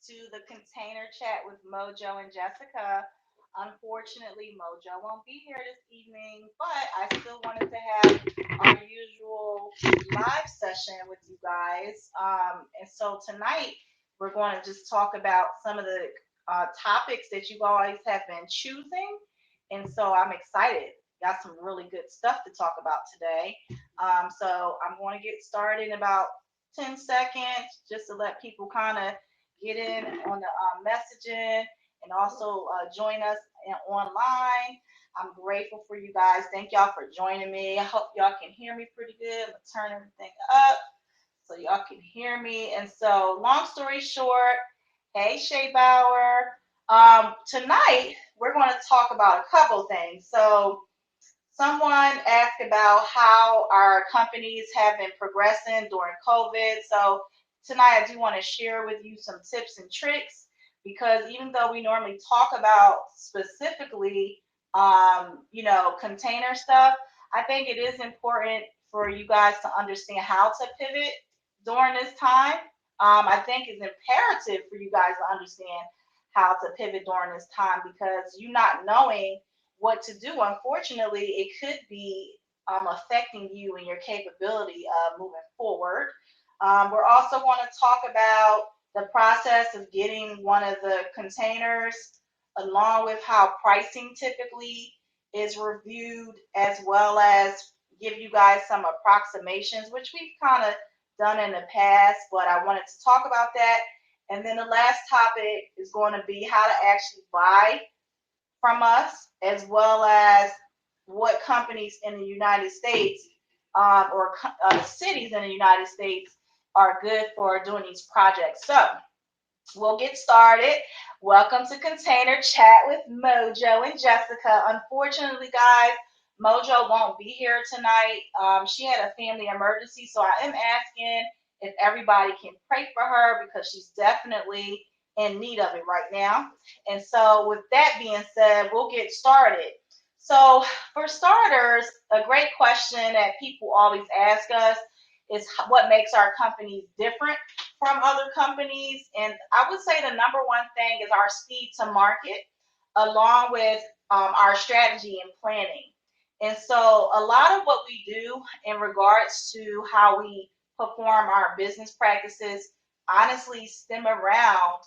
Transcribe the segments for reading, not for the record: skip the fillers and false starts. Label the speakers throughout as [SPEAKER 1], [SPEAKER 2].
[SPEAKER 1] to the container chat with Mojo and Jessica. Unfortunately, Mojo won't be here this evening, but I still wanted to have our usual live session with you guys. And so tonight, we're going to just talk about some of the topics that you guys have been choosing. And so I'm excited. Got some really good stuff to talk about today. So I'm going to get started in about 10 seconds just to let people kind of get in on the messaging and also join us online. I'm grateful for you guys. Thank y'all for joining me. I hope y'all can hear me pretty good. I'm going to turn everything up so y'all can hear me. And so, long story short, hey, Shay Bauer. Tonight, we're going to talk about a couple things. So, someone asked about how our companies have been progressing during COVID. So tonight I do want to share with you some tips and tricks because even though we normally talk about specifically, container stuff, I think it is important for you guys to understand how to pivot during this time. I think it's imperative for you guys to understand how to pivot during this time because you not knowing what to do, unfortunately, it could be affecting you and your capability of moving forward. We're also going to talk about the process of getting one of the containers, along with how pricing typically is reviewed, as well as give you guys some approximations, which we've kind of done in the past, but I wanted to talk about that. And then the last topic is going to be how to actually buy from us, as well as what companies in the United States or cities in the United States are good for doing these projects. So we'll get started. Welcome to Container Chat with Mojo and Jessica. Unfortunately, guys, Mojo won't be here tonight. She had a family emergency, so I am asking if everybody can pray for her because she's definitely in need of it right now. And so, with that being said, we'll get started. So, for starters, a great question that people always ask us is what makes our companies different from other companies. And I would say the number one thing is our speed to market, along with our strategy and planning. And so, a lot of what we do in regards to how we perform our business practices honestly stem around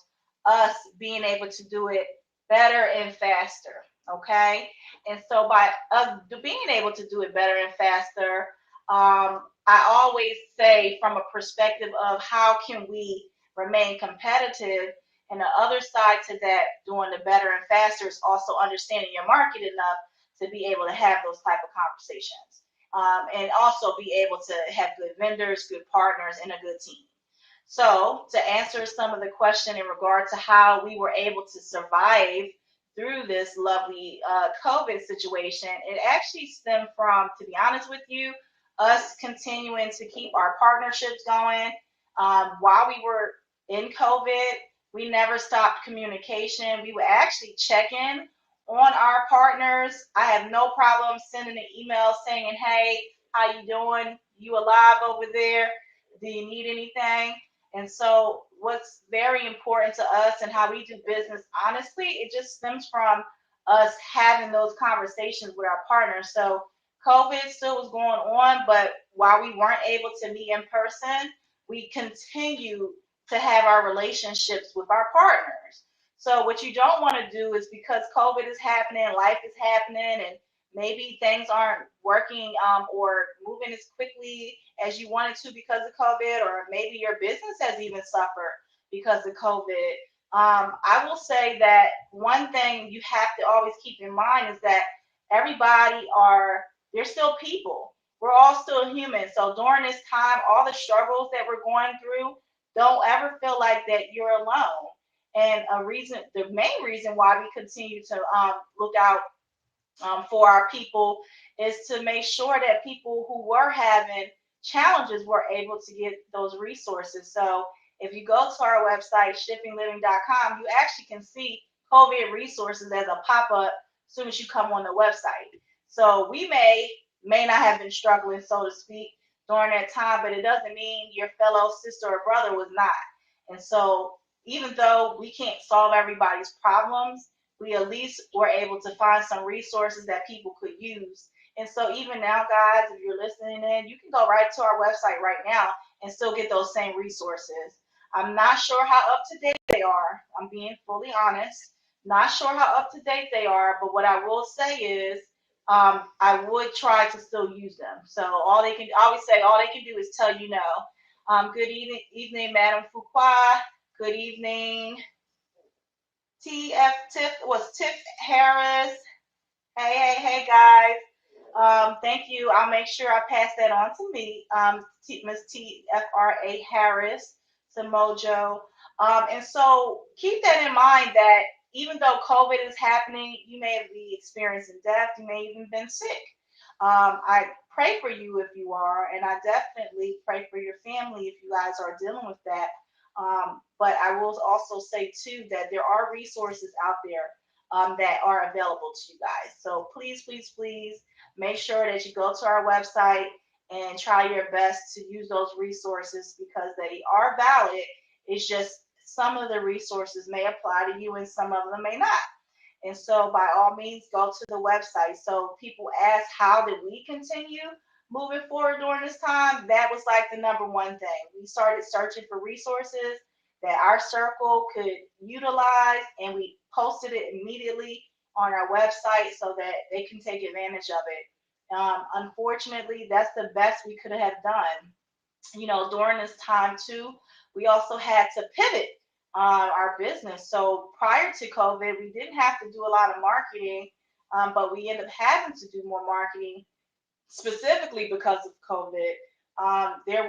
[SPEAKER 1] us being able to do it better and faster. Okay. And so, by us being able to do it better and faster, I always say from a perspective of how can we remain competitive, and the other side to that, doing the better and faster, is also understanding your market enough to be able to have those type of conversations, and also be able to have good vendors, good partners, and a good team. So to answer some of the question in regard to how we were able to survive through this lovely COVID situation, it actually stemmed from, to be honest with you, us continuing to keep our partnerships going. While we were in COVID, we never stopped communication. We would actually check in on our partners. I have no problem sending an email saying, "Hey, how you doing? You alive over there? Do you need anything?" And so, what's very important to us and how we do business, honestly, it just stems from us having those conversations with our partners. So, COVID still was going on, but while we weren't able to meet in person, we continue to have our relationships with our partners. So, what you don't want to do is, because COVID is happening, life is happening, and maybe things aren't working or moving as quickly as you wanted to because of COVID, or maybe your business has even suffered because of COVID. I will say that one thing you have to always keep in mind is that everybody are, they're still people. We're all still human. So during this time, all the struggles that we're going through, don't ever feel like that you're alone. And the main reason why we continue to look out for our people is to make sure that people who were having challenges were able to get those resources. So if you go to our website, shiftingliving.com, you actually can see COVID resources as a pop-up as soon as you come on the website. So we may not have been struggling, so to speak, during that time, but it doesn't mean your fellow sister or brother was not. And so even though we can't solve everybody's problems, we at least were able to find some resources that people could use. And so even now, guys, if you're listening in, you can go right to our website right now and still get those same resources. I'm not sure how up to date they are. I'm being fully honest. Not sure how up to date they are, but what I will say is I would try to still use them. So I always say, all they can do is tell you no. Good evening, Madam Fuqua. Good evening, Tiff Harris. Hey, guys. Thank you. I'll make sure I pass that on to me, Miss TFRA Harris, to Mojo. And so keep that in mind that even though COVID is happening, you may be experiencing death, you may even been sick. I pray for you if you are, and I definitely pray for your family if you guys are dealing with that. But I will also say too that there are resources out there that are available to you guys. So please, please, please make sure that you go to our website and try your best to use those resources because they are valid. It's just some of the resources may apply to you and some of them may not. And so by all means, go to the website. So people ask, how did we continue moving forward during this time? That was like the number one thing. We started searching for resources that our circle could utilize, and we posted it immediately on our website so that they can take advantage of it. Unfortunately, that's the best we could have done. During this time too, we also had to pivot our business. So prior to COVID, we didn't have to do a lot of marketing, but we ended up having to do more marketing specifically because of COVID. There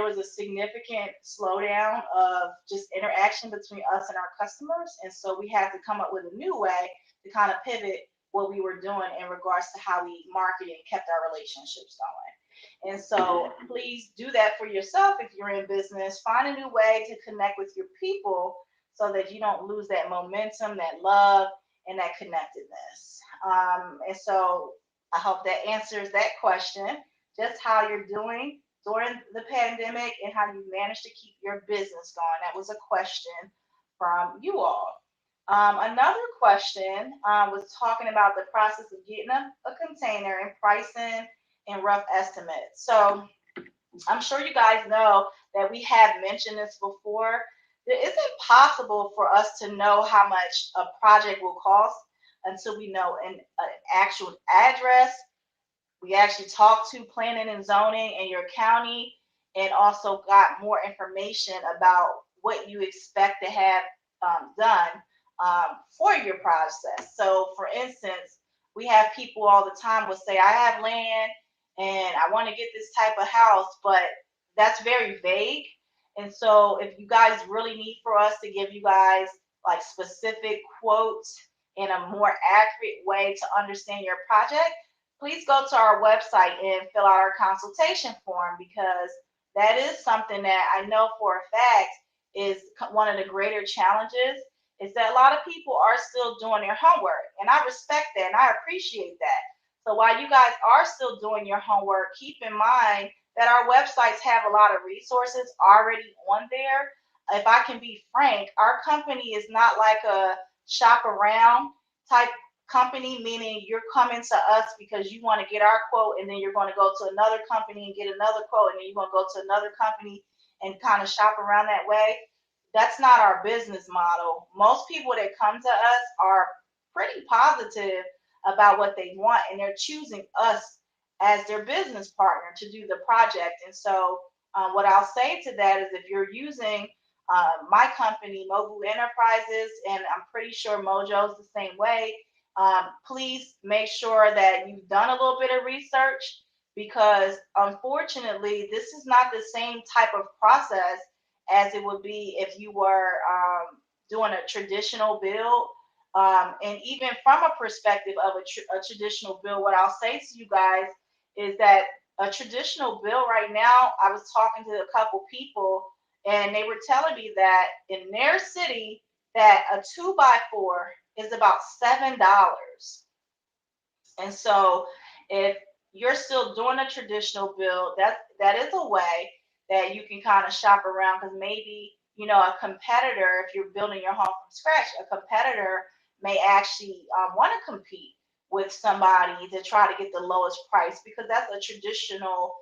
[SPEAKER 1] was a significant slowdown of just interaction between us and our customers, and so we had to come up with a new way to kind of pivot what we were doing in regards to how we marketed and kept our relationships going. And so please do that for yourself if you're in business. Find a new way to connect with your people so that you don't lose that momentum, that love, and that connectedness. And so I hope that answers that question, just how you're doing during the pandemic and how you managed to keep your business going. That was a question from you all. Another question was talking about the process of getting a container and pricing and rough estimates. So I'm sure you guys know that we have mentioned this before. It isn't possible for us to know how much a project will cost until we know an actual address. We actually talked to planning and zoning in your county and also got more information about what you expect to have done for your process. So, for instance, we have people all the time will say, I have land and I want to get this type of house, but that's very vague. And so if you guys really need for us to give you guys like specific quotes in a more accurate way to understand your project, please go to our website and fill out our consultation form, because that is something that I know for a fact is one of the greater challenges, is that a lot of people are still doing their homework. And I respect that and I appreciate that. So while you guys are still doing your homework, keep in mind that our websites have a lot of resources already on there. If I can be frank, our company is not like a shop around type company, meaning you're coming to us because you want to get our quote and then you're going to go to another company and get another quote and then you're going to go to another company and kind of shop around that way. That's not our business model. Most people that come to us are pretty positive about what they want, and they're choosing us as their business partner to do the project. And so what I'll say to that is, if you're using my company, Mojo Enterprises, and I'm pretty sure Mojo's the same way, please make sure that you've done a little bit of research, because unfortunately, this is not the same type of process as it would be if you were doing a traditional build. And even from a perspective of a traditional build, what I'll say to you guys is that a traditional build right now, I was talking to a couple people and they were telling me that in their city that a 2x4 is about $7. And so if you're still doing a traditional build, that is a way that you can kind of shop around, because maybe a competitor, if you're building your home from scratch, a competitor may actually want to compete with somebody to try to get the lowest price, because that's a traditional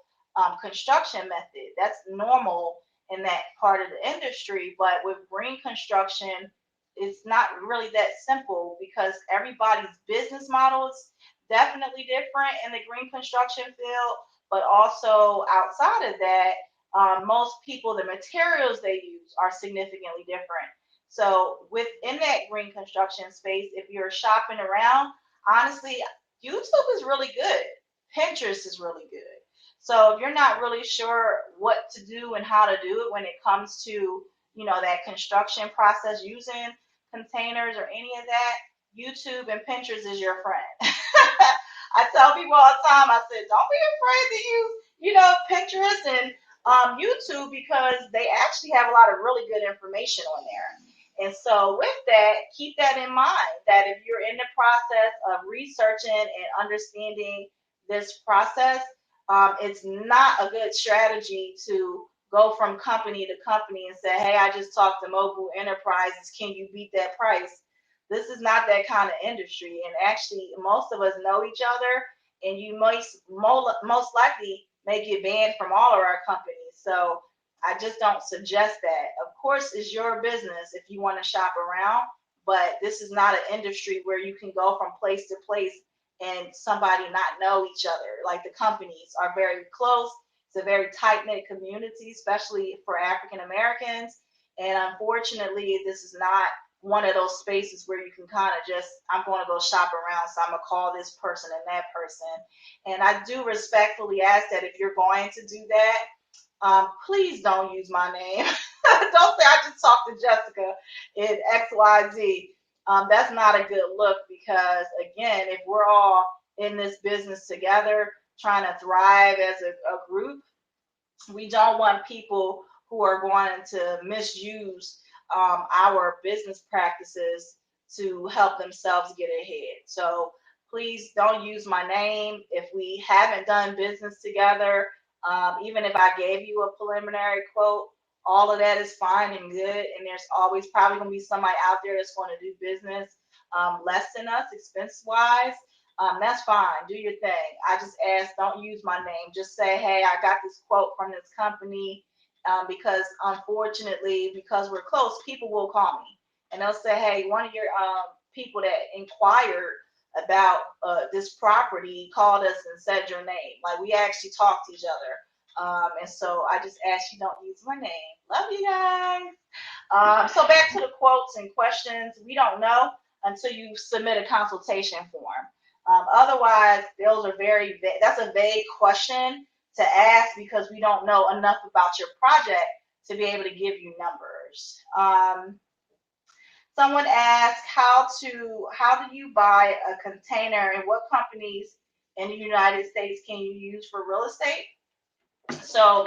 [SPEAKER 1] construction method. That's normal in that part of the industry. But with green construction, it's not really that simple, because everybody's business model is definitely different in the green construction field, but also outside of that, most people, the materials they use are significantly different. So within that green construction space, if you're shopping around, honestly, YouTube is really good. Pinterest is really good. So if you're not really sure what to do and how to do it when it comes to, that construction process using containers or any of that, YouTube and Pinterest is your friend. I tell people all the time, I said, don't be afraid to use, Pinterest and YouTube, because they actually have a lot of really good information on there. And so with that, keep that in mind, that if you're in the process of researching and understanding this process, it's not a good strategy to go from company to company and say, hey, I just talked to Mobile Enterprises. Can you beat that price? This is not that kind of industry. And actually, most of us know each other, and you most likely may get banned from all of our companies. So I just don't suggest that. Of course, it's your business if you want to shop around, but this is not an industry where you can go from place to place and somebody not know each other. Like, the companies are very close. It's a very tight-knit community, especially for African Americans. And unfortunately, this is not one of those spaces where you can kind of just, I'm going to go shop around, so I'm going to call this person and that person. And I do respectfully ask that if you're going to do that, please don't use my name. Don't say I just talked to Jessica in XYZ. That's not a good look, because, again, if we're all in this business together trying to thrive as a group, we don't want people who are going to misuse our business practices to help themselves get ahead. So please don't use my name. If we haven't done business together, even if I gave you a preliminary quote, all of that is fine and good. And there's always probably going to be somebody out there that's going to do business less than us, expense wise. That's fine. Do your thing. I just ask, don't use my name. Just say, hey, I got this quote from this company, because unfortunately, because we're close, people will call me and they'll say, hey, one of your people that inquired about this property called us and said your name. Like, we actually talked to each other. And so I just ask you don't use my name. Love you guys. So back to the quotes and questions. We don't know until you submit a consultation form. Otherwise, those are that's a vague question to ask, because we don't know enough about your project to be able to give you numbers. Someone asked, how do you buy a container, and what companies in the United States can you use for real estate? So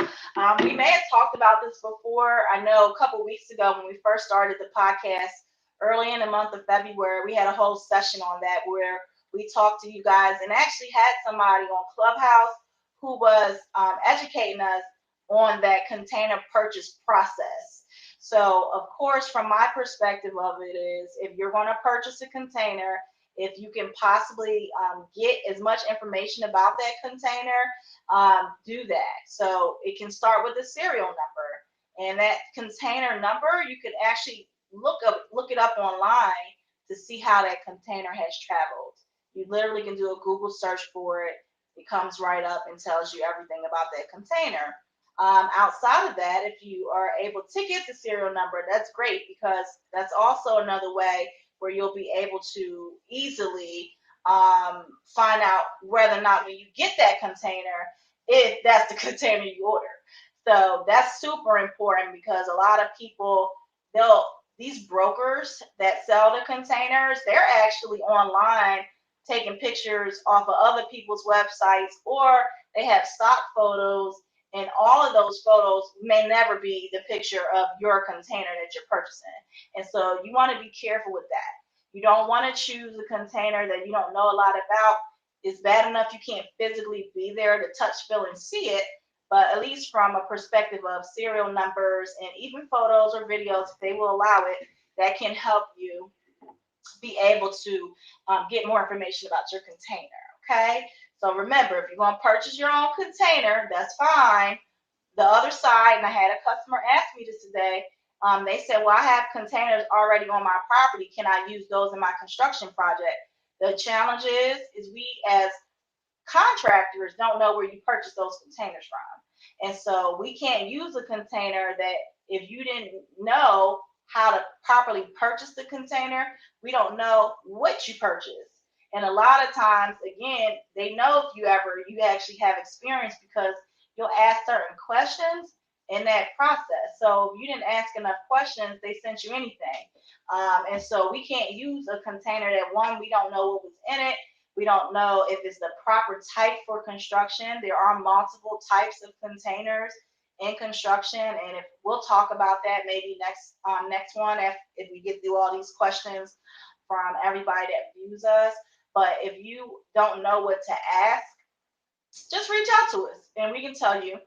[SPEAKER 1] we may have talked about this before. I know a couple weeks ago when we first started the podcast, early in the month of February, we had a whole session on that where we talked to you guys and actually had somebody on Clubhouse who was educating us on that container purchase process. So, of course, from my perspective of it is, if you're going to purchase a container, if you can possibly get as much information about that container, do that. So it can start with a serial number, and that container number, you can actually look it up online to see how that container has traveled. You literally can do a Google search for it. It comes right up and tells you everything about that container. Outside of that, if you are able to get the serial number, that's great, because that's also another way where you'll be able to easily find out whether or not when you get that container, if that's the container you order. So that's super important, because a lot of people, these brokers that sell the containers, they're actually online taking pictures off of other people's websites, or they have stock photos, and all of those photos may never be the picture of your container that you're purchasing. And so you want to be careful with that. You don't want to choose a container that you don't know a lot about. It's bad enough you can't physically be there to touch, feel, and see it, but at least from a perspective of serial numbers and even photos or videos, if they will allow it, that can help you be able to get more information about your container. Okay, so remember, if you're going to purchase your own container, that's fine. The other side, and I had a customer ask me this today. They said, well, I have containers already on my property. Can I use those in my construction project? The challenge is we as contractors don't know where you purchase those containers from. And so we can't use a container that if you didn't know how to properly purchase the container, we don't know what you purchased. And a lot of times, again, they know if you actually have experience because you'll ask certain questions in that process. So if you didn't ask enough questions, they sent you anything. And so we can't use a container that, one, we don't know what was in it. We don't know if it's the proper type for construction. There are multiple types of containers in construction, and if we'll talk about that maybe next one if we get through all these questions from everybody that views us. But if you don't know what to ask, just reach out to us, and we can tell you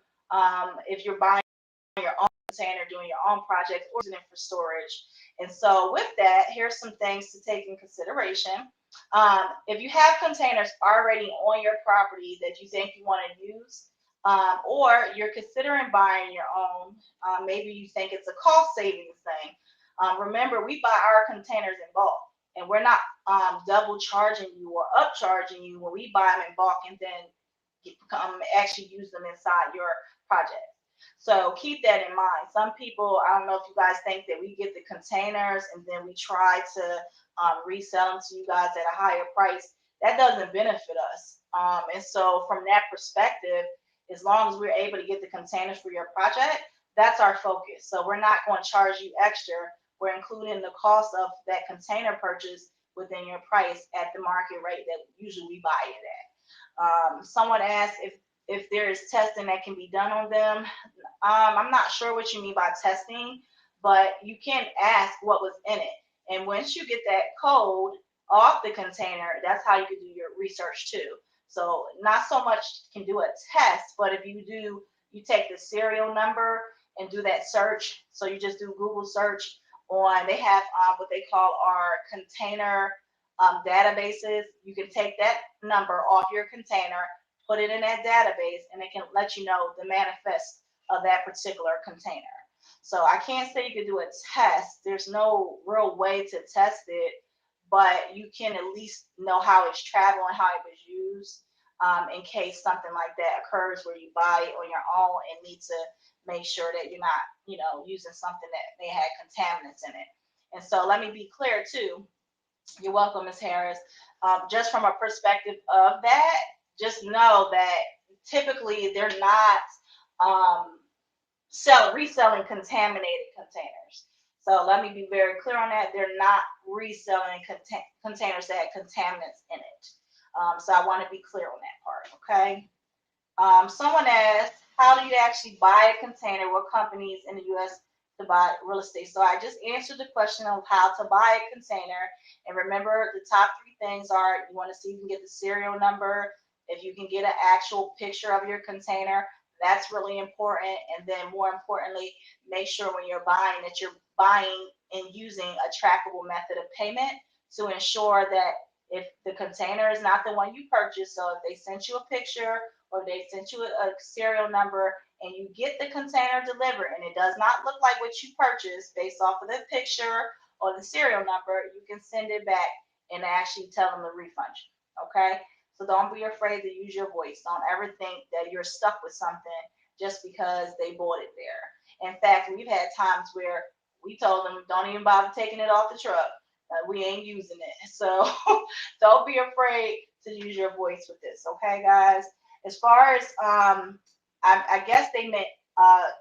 [SPEAKER 1] if you're buying your own container, doing your own project, or using it for storage. And so with that, here's some things to take in consideration. If you have containers already on your property that you think you want to use, or you're considering buying your own, maybe you think it's a cost savings thing. Remember, we buy our containers in bulk, and we're not double charging you or upcharging you when we buy them in bulk and then actually use them inside your project. So keep that in mind. Some people, I don't know if you guys think that we get the containers and then we try to resell them to you guys at a higher price. That doesn't benefit us. And so from that perspective, as long as we're able to get the containers for your project, that's our focus. So we're not going to charge you extra. We're including the cost of that container purchase within your price at the market rate that usually we buy it at. Someone asked if there is testing that can be done on them. I'm not sure what you mean by testing, but you can ask what was in it. And once you get that code off the container, that's how you can do your research too. So not so much can do a test, but if you take the serial number and do that search. So you just do Google search on, they have what they call our container databases. You can take that number off your container, put it in that database, and it can let you know the manifest of that particular container. So I can't say you can do a test. There's no real way to test it, but you can at least know how it's traveling, how it was used, in case something like that occurs where you buy it on your own and need to make sure that you're not, using something that may have contaminants in it. And so let me be clear too. You're welcome, Ms. Harris. Just from a perspective of that, just know that typically they're not reselling contaminated containers. So let me be very clear on that. They're not reselling containers that have contaminants in it. So I want to be clear on that part, okay? Someone asked, how do you actually buy a container? What companies in the U.S. to buy real estate? So I just answered the question of how to buy a container. And remember, the top 3 things are, you want to see if you can get the serial number, if you can get an actual picture of your container. That's really important. And then more importantly, make sure when you're buying that you're buying and using a trackable method of payment to ensure that if the container is not the one you purchased, so if they sent you a picture or they sent you a serial number and you get the container delivered and it does not look like what you purchased based off of the picture or the serial number, you can send it back and actually tell them to refund you, okay? So don't be afraid to use your voice. Don't ever think that you're stuck with something just because they bought it there. In fact, we've had times where we told them, don't even bother taking it off the truck. We ain't using it. So don't be afraid to use your voice with this, okay, guys? As far as, I guess they meant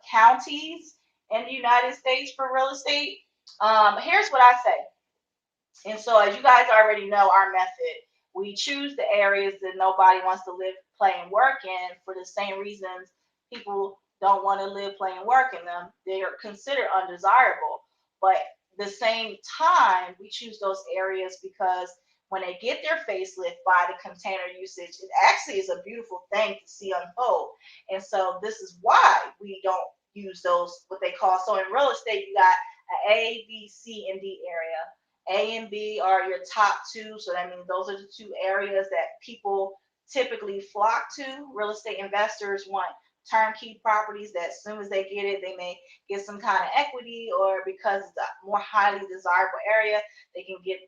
[SPEAKER 1] counties in the United States for real estate. Here's what I say. And so as you guys already know our method, we choose the areas that nobody wants to live, play, and work in for the same reasons people don't want to live, play, and work in them. They are considered undesirable. But the same time, we choose those areas because when they get their facelift by the container usage, it actually is a beautiful thing to see unfold. And so this is why we don't use those, what they call, so in real estate, you got an A, B, C, and D area. A and B are your top two. So that means those are the two areas that people typically flock to. Real estate investors want turnkey properties that as soon as they get it, they may get some kind of equity, or because it's a more highly desirable area, they can get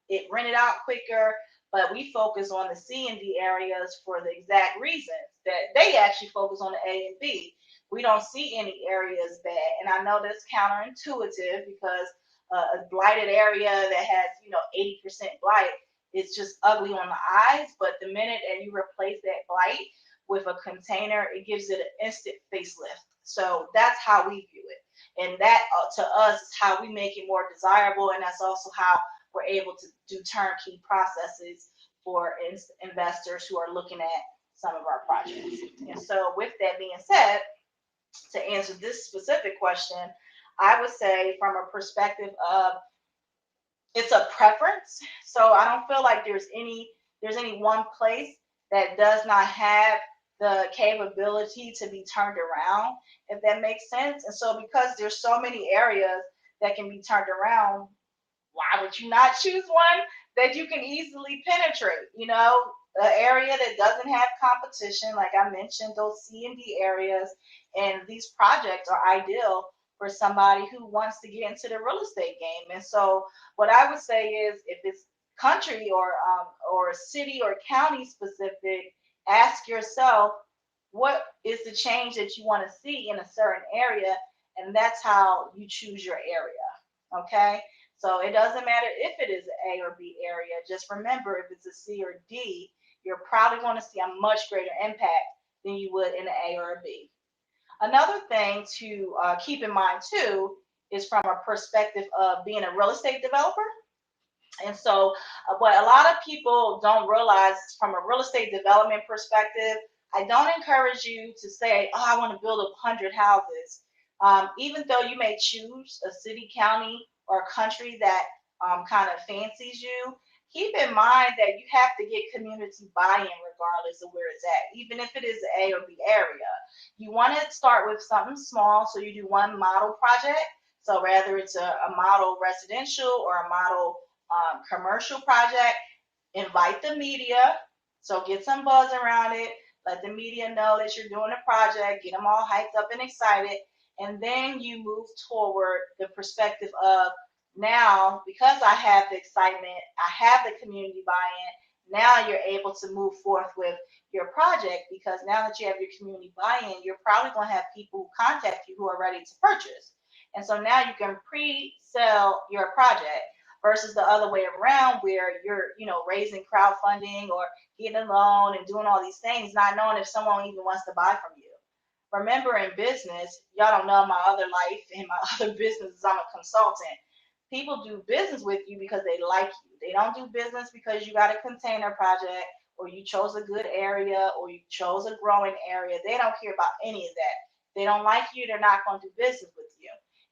[SPEAKER 1] it rented out quicker. But we focus on the C and D areas for the exact reasons that they actually focus on the A and B. We don't see any areas bad, and I know that's counterintuitive because a blighted area that has 80% blight, it's just ugly on the eyes. But the minute and you replace that blight with a container, it gives it an instant facelift. So that's how we view it, and that to us is how we make it more desirable, and that's also how we're able to do turnkey processes for investors who are looking at some of our projects. And so with that being said, to answer this specific question, I would say from a perspective of it's a preference. So I don't feel like there's any one place that does not have the capability to be turned around, if that makes sense. And so because there's so many areas that can be turned around, why would you not choose one that you can easily penetrate? An area that doesn't have competition, like I mentioned, those C and D areas, and these projects are ideal for somebody who wants to get into the real estate game. And so what I would say is, if it's country or city or county specific, ask yourself, what is the change that you want to see in a certain area? And that's how you choose your area. Okay. So it doesn't matter if it is an A or B area. Just remember, if it's a C or D, you're probably going to see a much greater impact than you would in an A or a B. Another thing to keep in mind too is from a perspective of being a real estate developer. And so what a lot of people don't realize from a real estate development perspective, I don't encourage you to say, oh, I want to build 100 houses. Even though you may choose a city, county, or a country that kind of fancies you, keep in mind that you have to get community buy-in regardless of where it's at, even if it is an A or B area. You want to start with something small, so you do one model project. So whether it's a model residential or a model commercial project, invite the media, so get some buzz around it, let the media know that you're doing a project, get them all hyped up and excited, and then you move toward the perspective of, now, because I have the excitement, I have the community buy-in, now you're able to move forth with your project, because now that you have your community buy-in, you're probably going to have people who contact you who are ready to purchase. And so now you can pre-sell your project versus the other way around, where you're, raising crowdfunding or getting a loan and doing all these things, not knowing if someone even wants to buy from you. Remember, in business, y'all don't know my other life and my other businesses, I'm a consultant. People do business with you because they like you. They don't do business because you got a container project or you chose a good area or you chose a growing area. They don't care about any of that. They don't like you, they're not going to do business with you.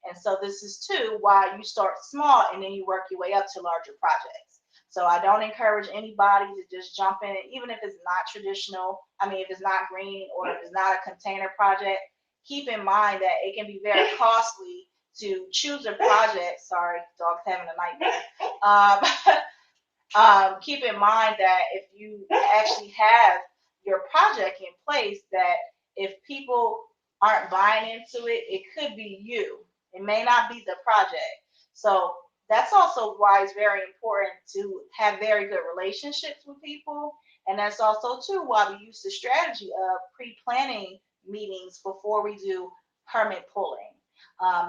[SPEAKER 1] And so this is too why you start small and then you work your way up to larger projects. So I don't encourage anybody to just jump in, even if it's not traditional. If it's not green or if it's not a container project, keep in mind that it can be very costly to choose a project. Sorry, dog's having a nightmare. Keep in mind that if you actually have your project in place, that if people aren't buying into it, it could be you. It may not be the project. So that's also why it's very important to have very good relationships with people. And that's also too why we use the strategy of pre-planning meetings before we do permit pulling.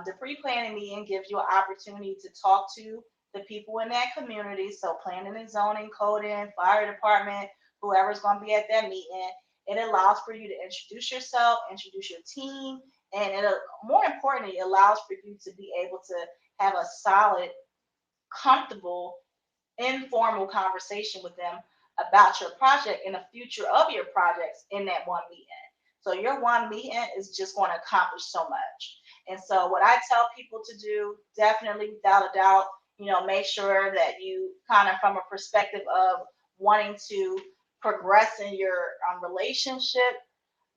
[SPEAKER 1] The pre-planning meeting gives you an opportunity to talk to the people in that community. So planning and zoning, coding, fire department, whoever's going to be at that meeting. It allows for you to introduce yourself, introduce your team, and more importantly, it allows for you to be able to have a solid, comfortable, informal conversation with them about your project and the future of your projects in that one meeting. So your one meeting is just going to accomplish so much. And so what I tell people to do, definitely without a doubt, make sure that you kind of from a perspective of wanting to progress in your relationship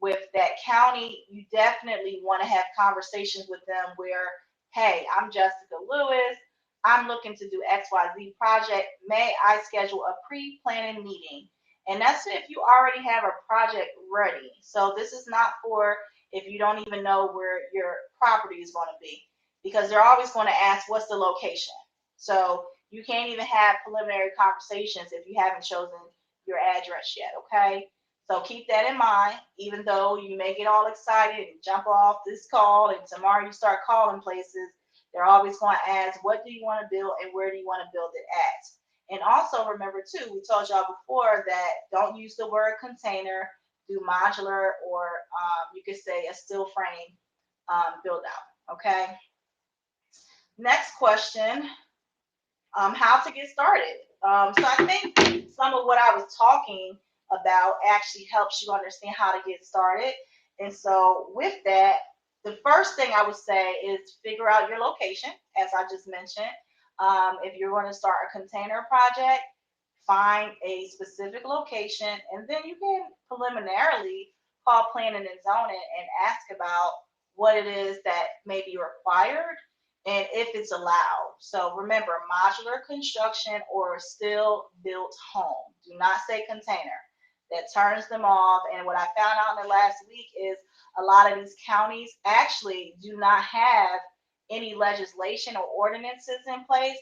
[SPEAKER 1] with that county, you definitely want to have conversations with them where, hey, I'm Jessica Lewis. I'm looking to do XYZ project. May I schedule a pre-planning meeting? And that's if you already have a project ready. So this is not for if you don't even know where your property is going to be, because they're always going to ask, what's the location? So you can't even have preliminary conversations if you haven't chosen your address yet, okay? So keep that in mind, even though you may get all excited and jump off this call and tomorrow you start calling places, they're always going to ask, what do you want to build and where do you want to build it at? And also remember too, we told y'all before that don't use the word container, do modular, or you could say a steel frame build out, okay? Next question, how to get started. So I think some of what I was talking about actually helps you understand how to get started. And so with that, the first thing I would say is figure out your location, as I just mentioned. If you're going to start a container project, find a specific location, and then you can preliminarily call planning and zoning and ask about what it is that may be required and if it's allowed. So remember, modular construction or still built home. Do not say container. That turns them off. And what I found out in the last week is a lot of these counties actually do not have any legislation or ordinances in place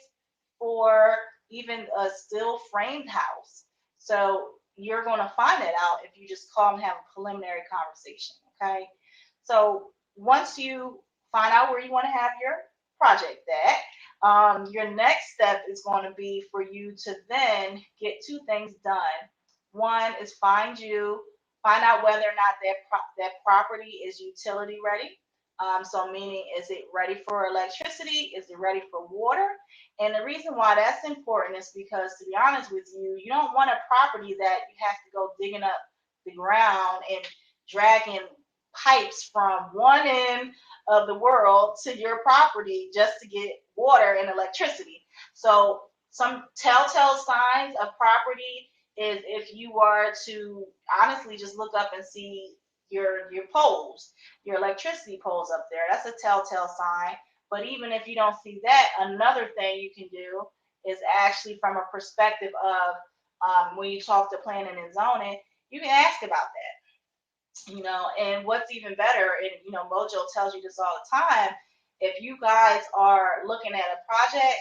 [SPEAKER 1] for even a still framed house. So you're going to find that out if you just call and have a preliminary conversation, okay? So once you find out where you want to have your project at, your next step is going to be for you to then get two things done. One is find out whether or not that property is utility ready. So meaning, is it ready for electricity? Is it ready for water? And the reason why that's important is because, to be honest with you, you don't want a property that you have to go digging up the ground and dragging pipes from one end of the world to your property just to get water and electricity. So some telltale signs of property is if you are to honestly just look up and see your poles, your electricity poles up there. That's a telltale sign. But even if you don't see that, another thing you can do is actually from a perspective of when you talk to planning and zoning, you can ask about that. And what's even better, and Mojo tells you this all the time, if you guys are looking at a project,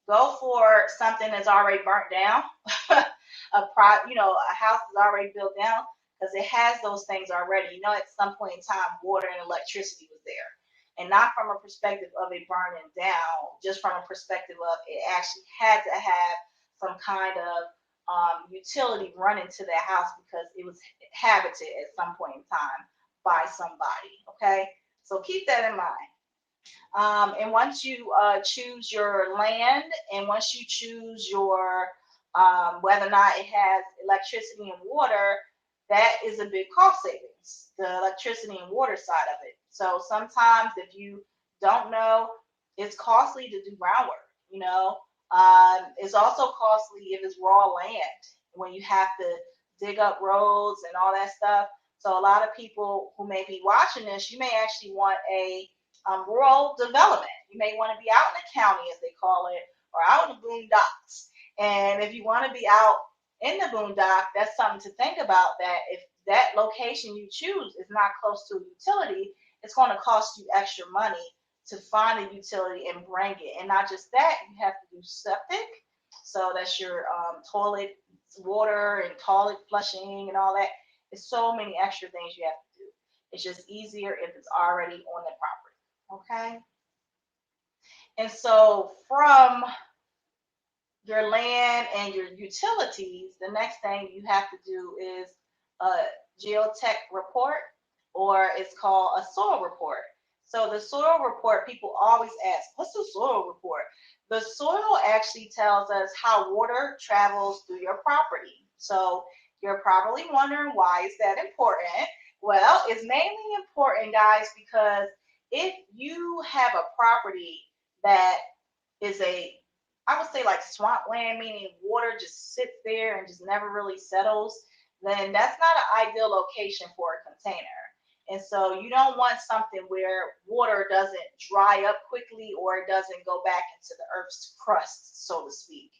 [SPEAKER 1] go for something that's already burnt down. A house is already built down because it has those things already. At some point in time, water and electricity was there. And not from a perspective of it burning down, just from a perspective of it actually had to have some kind of utility running to that house because it was habited at some point in time by somebody, okay? So keep that in mind. And once you choose your land and once you choose your whether or not it has electricity and water, that is a big cost savings, the electricity and water side of it. So sometimes if you don't know, it's costly to do groundwork, it's also costly if it's raw land, when you have to dig up roads and all that stuff. So a lot of people who may be watching this, you may actually want a rural development. You may want to be out in the county, as they call it, or out in the boondocks. And if you want to be out in the boondock, that's something to think about, that if that location you choose is not close to a utility, it's going to cost you extra money to find a utility and bring it. And not just that, you have to do septic. So that's your toilet water and toilet flushing and all that. There's so many extra things you have to do. It's just easier if it's already on the property, okay? And so from your land and your utilities, the next thing you have to do is a Geotech report, or it's called a soil report. So the soil report, people always ask, what's the soil report? The soil actually tells us how water travels through your property. So you're probably wondering, why is that important? Well, it's mainly important, guys, because if you have a property that is I would say like swampland, meaning water just sits there and just never really settles, then that's not an ideal location for a container. And so you don't want something where water doesn't dry up quickly or it doesn't go back into the earth's crust, so to speak.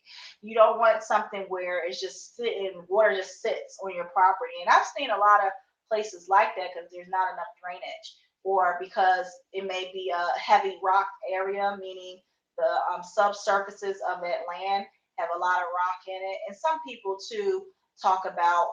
[SPEAKER 1] You don't want something where it's just sitting, water just sits on your property. And I've seen a lot of places like that because there's not enough drainage or because it may be a heavy rock area, meaning the subsurfaces of that land have a lot of rock in it. And some people too talk about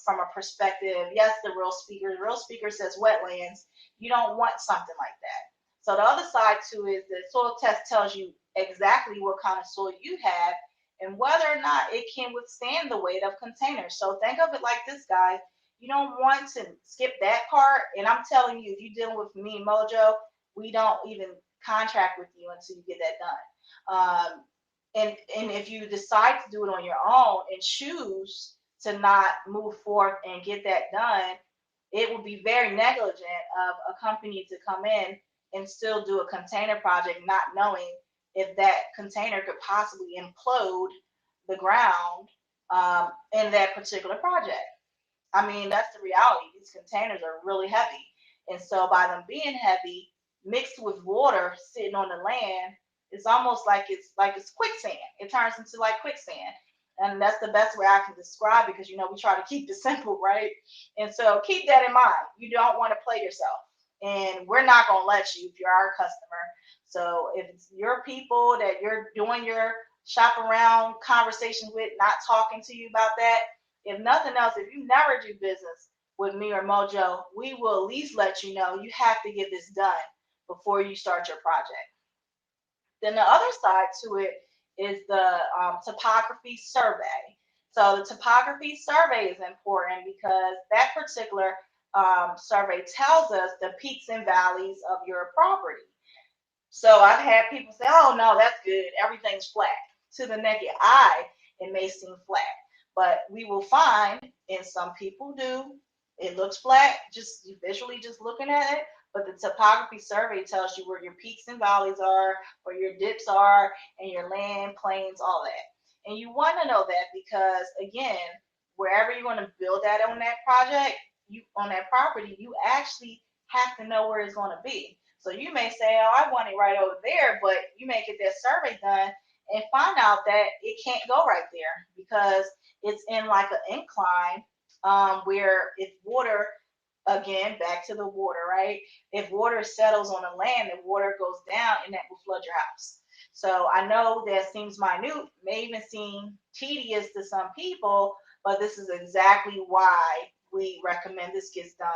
[SPEAKER 1] from a perspective, yes, the real speaker says wetlands. You don't want something like that. So the other side too is the soil test tells you exactly what kind of soil you have and whether or not it can withstand the weight of containers. So think of it like this, guys. You don't want to skip that part. And I'm telling you, if you're dealing with me, Mojo, we don't even contract with you until you get that done. And if you decide to do it on your own and choose to not move forth and get that done, it would be very negligent of a company to come in and still do a container project, not knowing if that container could possibly implode the ground in that particular project. I mean, that's the reality. These containers are really heavy. And so by them being heavy, mixed with water sitting on the land, it's almost like it's quicksand. It turns into like quicksand. And that's the best way I can describe it because we try to keep it simple, right? And so keep that in mind. You don't want to play yourself. And we're not gonna let you if you're our customer. So if it's your people that you're doing your shop around conversations with, not talking to you about that, if nothing else, if you never do business with me or Mojo, we will at least let you know you have to get this done before you start your project. Then the other side to it is the topography survey. So the topography survey is important because that particular survey tells us the peaks and valleys of your property. So I've had people say, "Oh no, that's good. Everything's flat." To the naked eye, it may seem flat, but we will find, and some people do, it looks flat just visually just looking at it. But the topography survey tells you where your peaks and valleys are, where your dips are, and your land, plains, all that. And you want to know that because again, wherever you're going to build that on that project, you on that property, you actually have to know where it's going to be. So you may say, "Oh, I want it right over there," but you may get that survey done and find out that it can't go right there because it's in like an incline where if water, again, back to the water, right? If water settles on the land, the water goes down and that will flood your house. So I know that seems minute, may even seem tedious to some people, but this is exactly why we recommend this gets done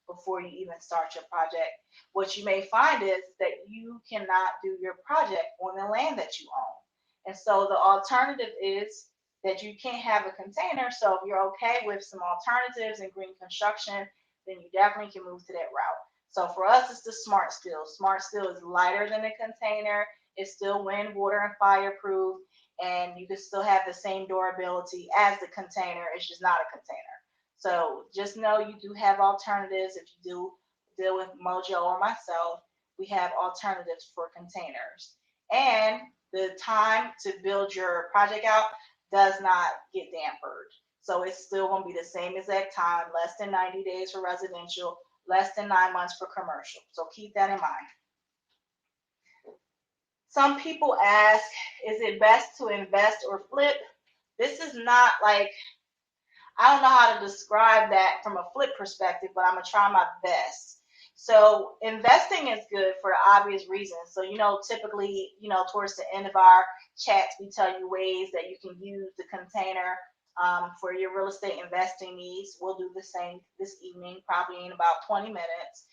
[SPEAKER 1] before you even start your project. What you may find is that you cannot do your project on the land that you own. And so the alternative is that you can't have a container. So if you're okay with some alternatives and green construction, then you definitely can move to that route. So for us, it's the smart steel. Smart steel is lighter than a container. It's still wind, water, and fireproof, and you can still have the same durability as the container. It's just not a container. So just know you do have alternatives. If you do deal with Mojo or myself, we have alternatives for containers. And the time to build your project out does not get dampered. So it's still going to be the same exact time, less than 90 days for residential, less than 9 months for commercial. So keep that in mind. Some people ask, is it best to invest or flip? This is not like, I don't know how to describe that from a flip perspective, but I'm going to try my best. So investing is good for obvious reasons. So, typically, towards the end of our chats, we tell you ways that you can use the container for your real estate investing needs. We'll do the same this evening, probably in about 20 minutes.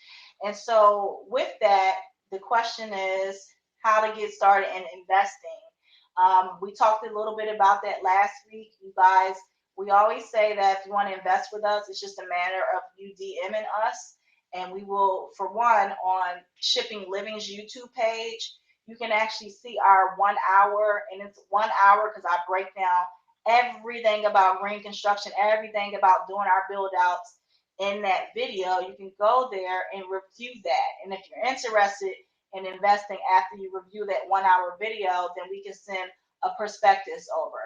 [SPEAKER 1] And so with that, the question is how to get started in investing. We talked a little bit about that last week. You guys, we always say that if you want to invest with us, it's just a matter of you DMing us. And we will, for one, on Shipping Living's YouTube page, you can actually see our 1 hour, and it's 1 hour because I break down everything about green construction, everything about doing our build outs in that video. You can go there and review that. And if you're interested in investing after you review that 1 hour video, then we can send a prospectus over.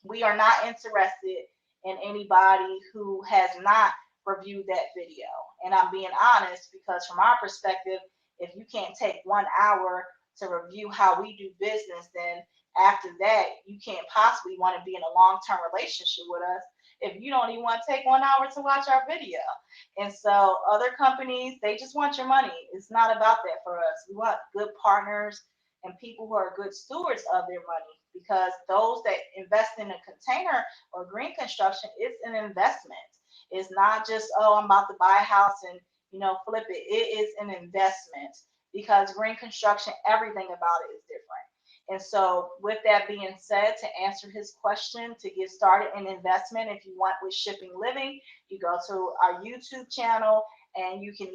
[SPEAKER 1] We are not interested in anybody who has not reviewed that video. And I'm being honest because from our perspective, if you can't take 1 hour to review how we do business, then after that, you can't possibly want to be in a long-term relationship with us if you don't even want to take 1 hour to watch our video. And so other companies, they just want your money. It's not about that for us. We want good partners and people who are good stewards of their money, because those that invest in a container or green construction, it's an investment. It's not just, oh, I'm about to buy a house and flip it. It is an investment, because green construction, everything about it is different. And so with that being said, to answer his question, to get started in investment, if you want with Shipping Living, you go to our YouTube channel and you can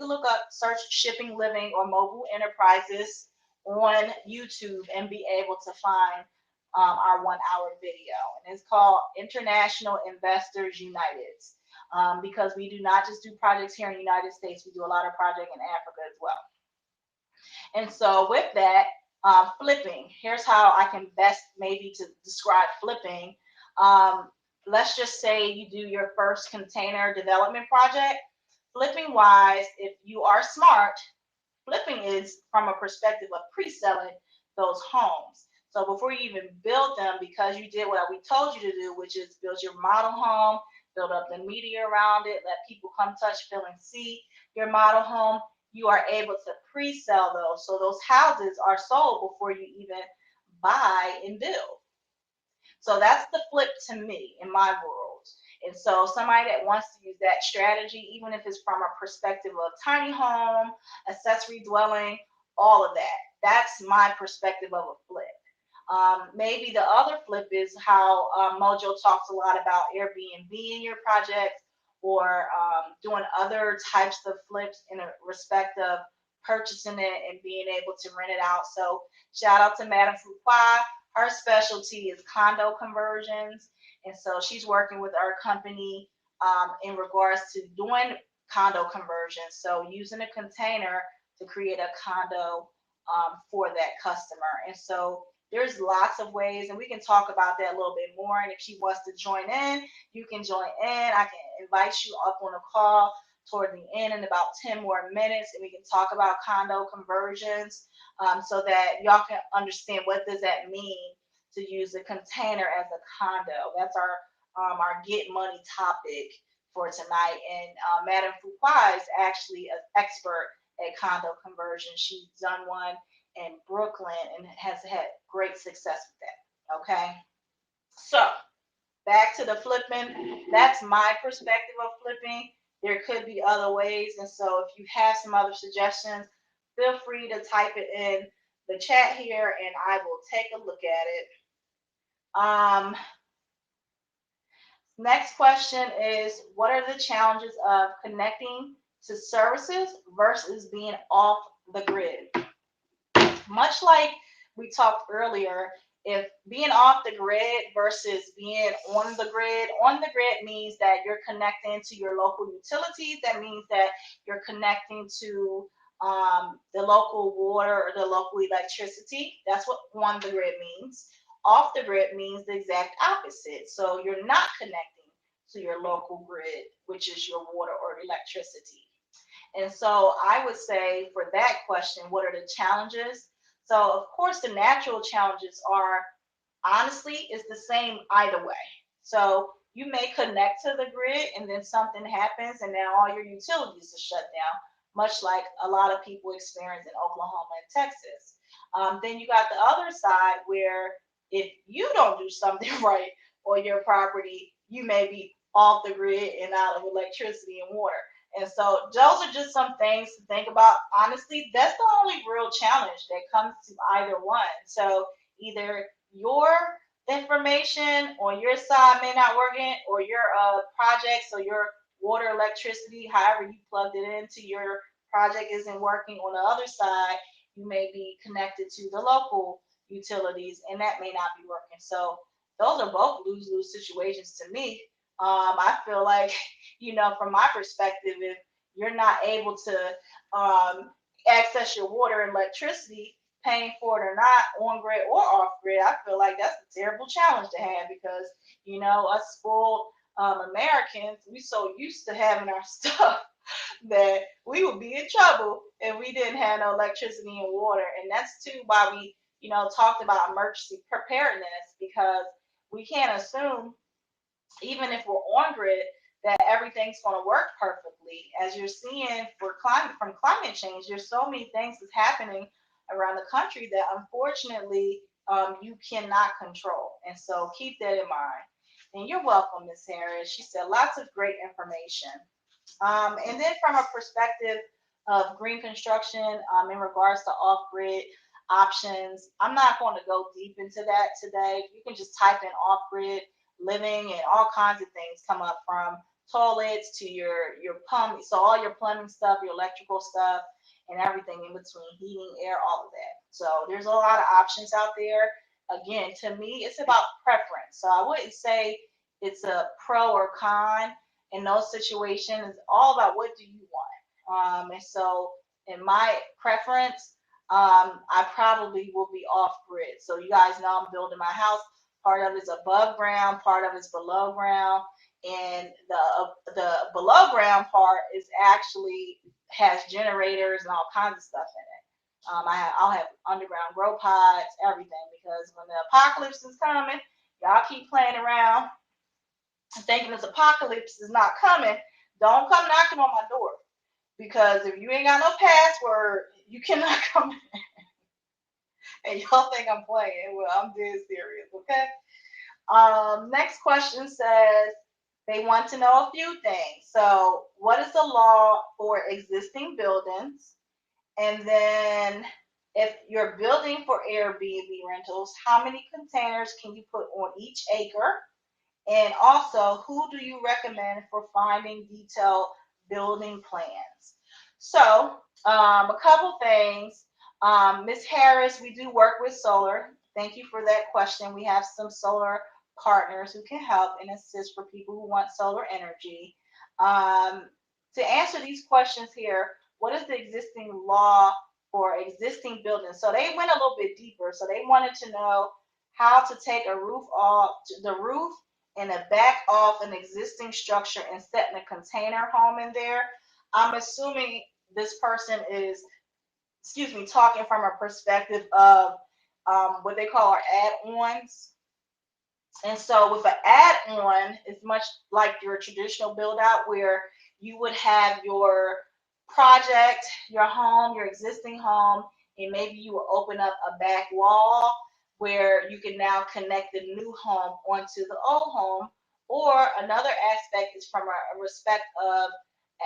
[SPEAKER 1] look up, search Shipping Living or Mobile Enterprises on YouTube and be able to find our 1 hour video. And it's called International Investors United, because we do not just do projects here in the United States, we do a lot of projects in Africa as well. And so with that, flipping, here's how I can best maybe to describe flipping. Let's just say you do your first container development project. Flipping wise, if you are smart, flipping is from a perspective of pre-selling those homes. So before you even build them, because you did what we told you to do, which is build your model home, build up the media around it, let people come touch, feel, and see your model home, you are able to pre-sell those. So those houses are sold before you even buy and build. So that's the flip to me in my world. And so somebody that wants to use that strategy, even if it's from a perspective of tiny home, accessory dwelling, all of that, that's my perspective of a flip. Maybe the other flip is how Mojo talks a lot about Airbnb in your projects, or doing other types of flips in a respect of purchasing it and being able to rent it out. So shout out to Madame Fuqua. Her specialty is condo conversions. And so she's working with our company in regards to doing condo conversions. So using a container to create a condo for that customer. And so there's lots of ways, and we can talk about that a little bit more. And if she wants to join in, you can join in. I can invite you up on a call toward the end in about 10 more minutes, and we can talk about condo conversions, so that y'all can understand what does that mean to use a container as a condo. That's our get money topic for tonight. And Madame Fuqua is actually an expert at condo conversion. She's done one in Brooklyn and has had great success with that. Okay, so back to the flipping. That's my perspective of flipping. There could be other ways, and so if you have some other suggestions, feel free to type it in the chat here and I will take a look at it. Next question is, what are the challenges of connecting to services versus being off the grid? Much like we talked earlier, if being off the grid versus being on the grid means that you're connecting to your local utilities. That means that you're connecting to the local water or the local electricity. That's what on the grid means. Off the grid means the exact opposite. So you're not connecting to your local grid, which is your water or electricity. And so I would say for that question, what are the challenges? So of course the natural challenges are, honestly, it's the same either way. So you may connect to the grid and then something happens and now all your utilities are shut down, much like a lot of people experience in Oklahoma and Texas. Then you got the other side where if you don't do something right on your property, you may be off the grid and out of electricity and water. And so those are just some things to think about. Honestly, that's the only real challenge that comes to either one. So either your information on your side may not work in, or your projects or your water, electricity, however you plugged it into your project isn't working. On the other side, you may be connected to the local utilities and that may not be working. So those are both lose-lose situations to me. I feel like, from my perspective, if you're not able to access your water and electricity, paying for it or not, on grid or off grid, I feel like that's a terrible challenge to have because, you know, us spoiled Americans, we so used to having our stuff that we would be in trouble if we didn't have no electricity and water. And that's too why we, you know, talked about emergency preparedness, because we can't assume, even if we're on grid, that everything's going to work perfectly. As you're seeing for climate change, there's so many things that's happening around the country that unfortunately you cannot control. And so keep that in mind. And you're welcome, Miss Harris. She said lots of great information. And then from a perspective of green construction, in regards to off-grid options, I'm not going to go deep into that today. You can just type in off-grid living and all kinds of things come up, from toilets to your pump, so all your plumbing stuff, your electrical stuff, and everything in between, heating, air, all of that. So there's a lot of options out there. Again, to me, it's about preference. So I wouldn't say it's a pro or con in those situations. It's all about what do you want. And so in my preference, I probably will be off grid. So you guys know I'm building my house. Part of it's above ground, part of it's below ground, and the below ground part is actually has generators and all kinds of stuff in it. I'll have underground grow pods, everything, because when the apocalypse is coming, y'all keep playing around thinking this apocalypse is not coming. Don't come knocking on my door, because if you ain't got no password, you cannot come in. And y'all think I'm playing. Well, I'm dead serious, okay? Next question says they want to know a few things. So, what is the law for existing buildings? And then, if you're building for Airbnb rentals, how many containers can you put on each acre? And also, who do you recommend for finding detailed building plans? So, a couple things. Ms. Harris, we do work with solar. Thank you for that question. We have some solar partners who can help and assist for people who want solar energy. To answer these questions here, what is the existing law for existing buildings? So they went a little bit deeper. So they wanted to know how to take a roof off, the roof and a back off an existing structure and setting a container home in there. I'm assuming this person is, talking from a perspective of what they call our add-ons. And so with an add-on, it's much like your traditional build-out, where you would have your project, your home, your existing home, and maybe you will open up a back wall where you can now connect the new home onto the old home. Or another aspect is from a respect of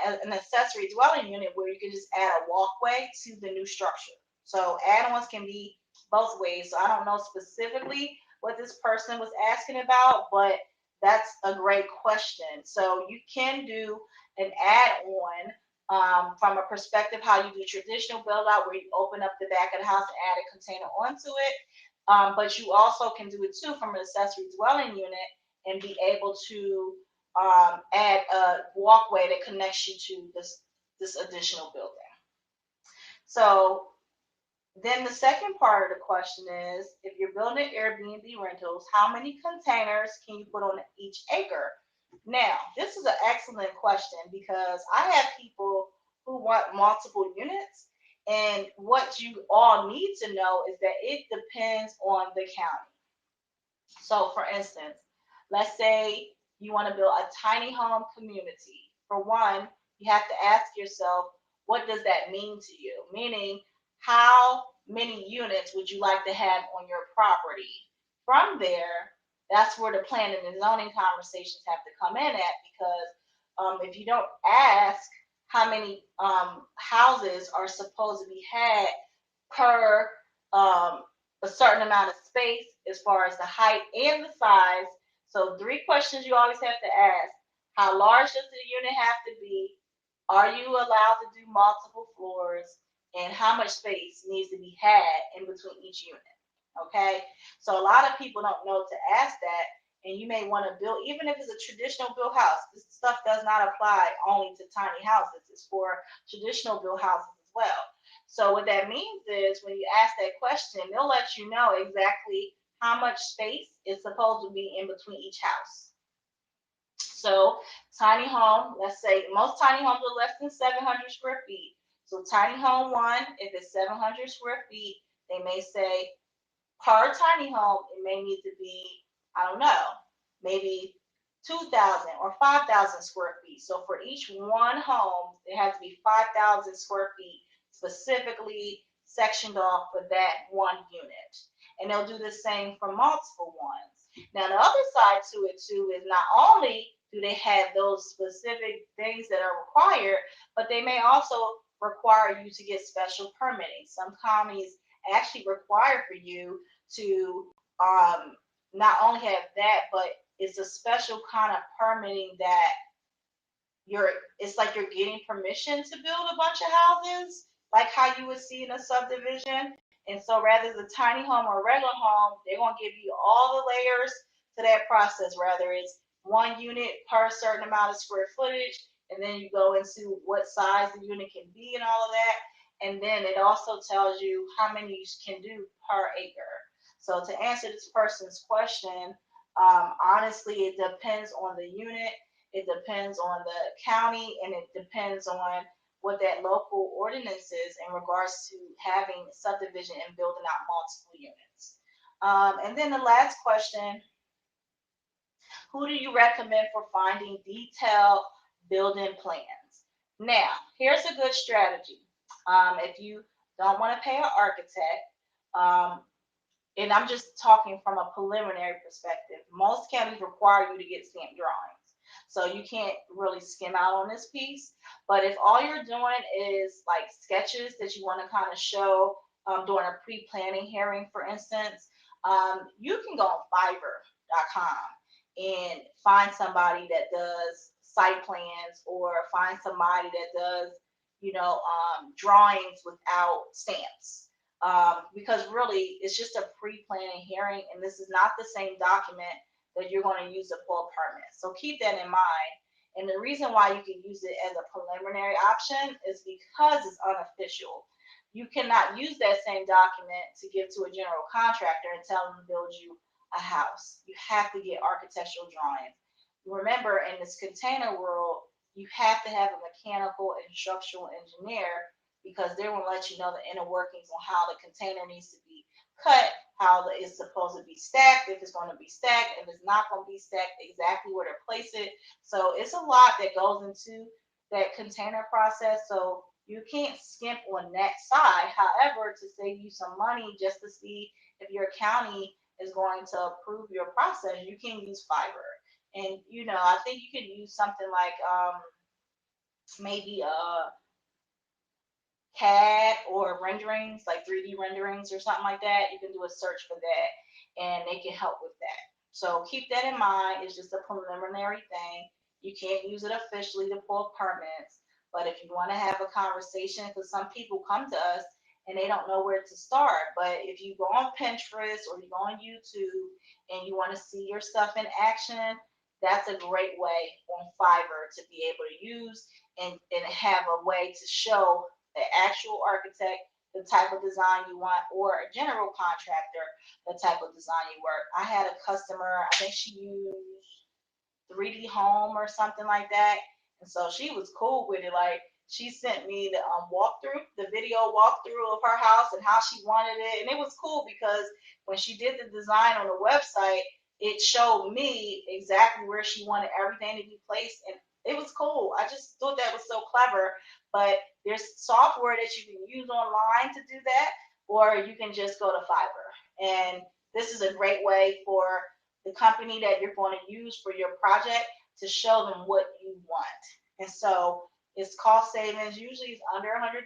[SPEAKER 1] an accessory dwelling unit, where you can just add a walkway to the new structure. So add-ons can be both ways. So I don't know specifically what this person was asking about, but that's a great question. So you can do an add-on from a perspective how you do traditional build out, where you open up the back of the house and add a container onto it. But you also can do it too from an accessory dwelling unit and be able to add a walkway that connects you to this additional building. So then the second part of the question is, if you're building Airbnb rentals, how many containers can you put on each acre? Now, this is an excellent question, because I have people who want multiple units, and what you all need to know is that it depends on the county. So for instance, let's say you want to build a tiny home community. For one, you have to ask yourself, what does that mean to you? Meaning, how many units would you like to have on your property? From there, that's where the planning and zoning conversations have to come in at, because if you don't ask how many houses are supposed to be had per a certain amount of space, as far as the height and the size. So 3 questions you always have to ask: how large does the unit have to be? Are you allowed to do multiple floors? And how much space needs to be had in between each unit? Okay, so a lot of people don't know to ask that, and you may want to build, even if it's a traditional built house, this stuff does not apply only to tiny houses. It's for traditional built houses as well. So what that means is when you ask that question, they'll let you know exactly how much space is supposed to be in between each house. So tiny home, let's say most tiny homes are less than 700 square feet. So tiny home one, if it's 700 square feet, they may say per tiny home, it may need to be, I don't know, maybe 2,000 or 5,000 square feet. So for each one home, it has to be 5,000 square feet specifically sectioned off for that one unit. And they'll do the same for multiple ones. Now, the other side to it too is not only do they have those specific things that are required, but they may also require you to get special permitting. Some counties actually require for you to not only have that, but it's a special kind of permitting that it's like you're getting permission to build a bunch of houses, like how you would see in a subdivision. And so rather the tiny home or regular home, they're gonna give you all the layers to that process, whether it's one unit per certain amount of square footage, and then you go into what size the unit can be and all of that. And then it also tells you how many you can do per acre. So to answer this person's question, honestly, it depends on the unit, it depends on the county, and it depends on what that local ordinance is in regards to having subdivision and building out multiple units. And then the last question, who do you recommend for finding detailed building plans? Now, here's a good strategy. If you don't want to pay an architect, um, and I'm just talking from a preliminary perspective, most counties require you to get stamped drawings. So you can't really skim out on this piece. But if all you're doing is like sketches that you want to kind of show during a pre-planning hearing, for instance, you can go on Fiverr.com and find somebody that does site plans, or find somebody that does, drawings without stamps. Because really it's just a pre-planning hearing, and this is not the same document that you're going to use to pull a permit. So keep that in mind. And the reason why you can use it as a preliminary option is because it's unofficial. You cannot use that same document to give to a general contractor and tell them to build you a house. You have to get architectural drawings. Remember, in this container world, you have to have a mechanical and structural engineer, because they will let you know the inner workings on how the container needs to be cut, how it's supposed to be stacked, if it's going to be stacked, if it's not going to be stacked, exactly where to place it. So it's a lot that goes into that container process. So you can't skimp on that side. However, to save you some money, just to see if your county is going to approve your process, you can use Fiverr. And I think you can use something like maybe CAD or renderings, like 3D renderings or something like that. You can do a search for that, and they can help with that. So keep that in mind. It's just a preliminary thing. You can't use it officially to pull permits, but if you want to have a conversation, because some people come to us and they don't know where to start. But if you go on Pinterest or you go on YouTube and you want to see your stuff in action, that's a great way on Fiverr to be able to use and have a way to show the actual architect the type of design you want, or a general contractor the type of design you work. I had a customer, I think she used 3D Home or something like that, and so she was cool with it. Like, she sent me the walkthrough, the video walkthrough of her house and how she wanted it, and it was cool because when she did the design on the website, it showed me exactly where she wanted everything to be placed, and it was cool. I just thought that was so clever. But there's software that you can use online to do that, or you can just go to Fiverr. And this is a great way for the company that you're going to use for your project to show them what you want. And so it's cost savings. Usually it's under $100,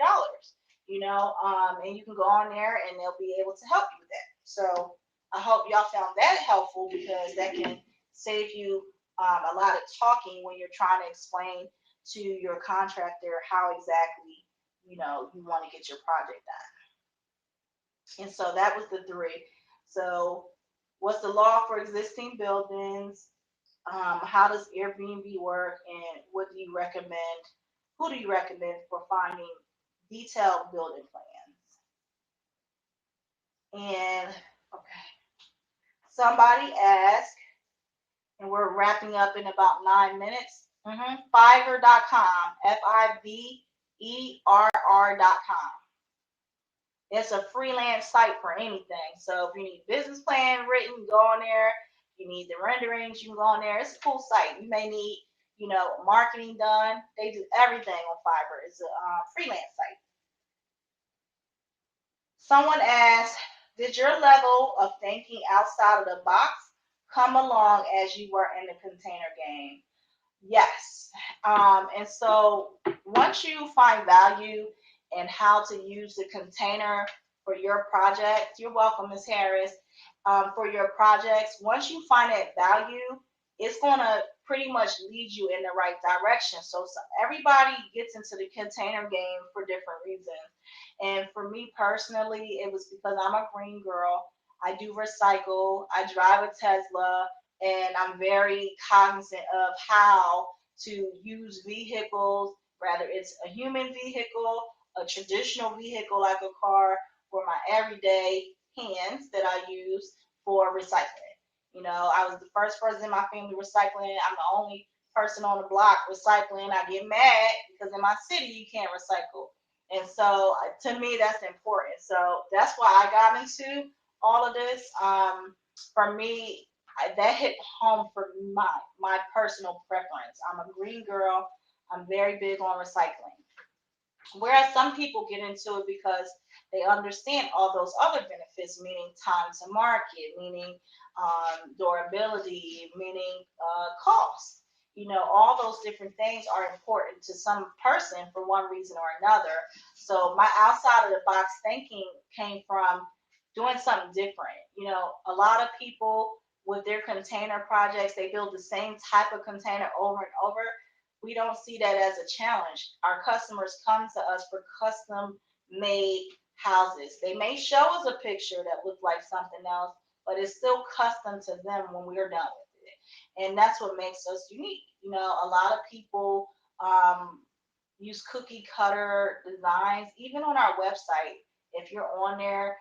[SPEAKER 1] and you can go on there and they'll be able to help you with that. So I hope y'all found that helpful, because that can save you a lot of talking when you're trying to explain to your contractor how exactly you want to get your project done. And so that was the 3. So what's the law for existing buildings? How does Airbnb work? And what do you recommend? Who do you recommend for finding detailed building plans. And okay, somebody asked, and we're wrapping up in about 9 minutes. Fiverr.com, Fiverr.com. It's a freelance site for anything. So if you need business plan written, go on there. You need the renderings, you can go on there. It's a cool site. You may need, marketing done. They do everything on Fiverr. It's a freelance site. Someone asked, did your level of thinking outside of the box come along as you were in the container game? Yes. And so once you find value in how to use the container for your project, you're welcome, Ms. Harris, for your projects. Once you find that value, it's going to pretty much lead you in the right direction. So everybody gets into the container game for different reasons. And for me personally, it was because I'm a green girl. I do recycle. I drive a Tesla, and I'm very cognizant of how to use vehicles, whether it's a human vehicle, a traditional vehicle like a car, for my everyday hands that I use for recycling. I was the first person in my family recycling. I'm the only person on the block recycling. I get mad because in my city you can't recycle. And so to me, that's important. So that's why I got into all of this. For me, that hit home for my personal preference. I'm a green girl. I'm very big on recycling. Whereas some people get into it because they understand all those other benefits, meaning time to market, meaning durability, meaning cost. All those different things are important to some person for one reason or another. So my outside of the box thinking came from doing something different. A lot of people with their container projects, they build the same type of container over and over. We don't see that as a challenge. Our customers come to us for custom made houses. They may show us a picture that looks like something else, but it's still custom to them when we're done with it. And that's what makes us unique. A lot of people use cookie cutter designs, even on our website. If you're on there,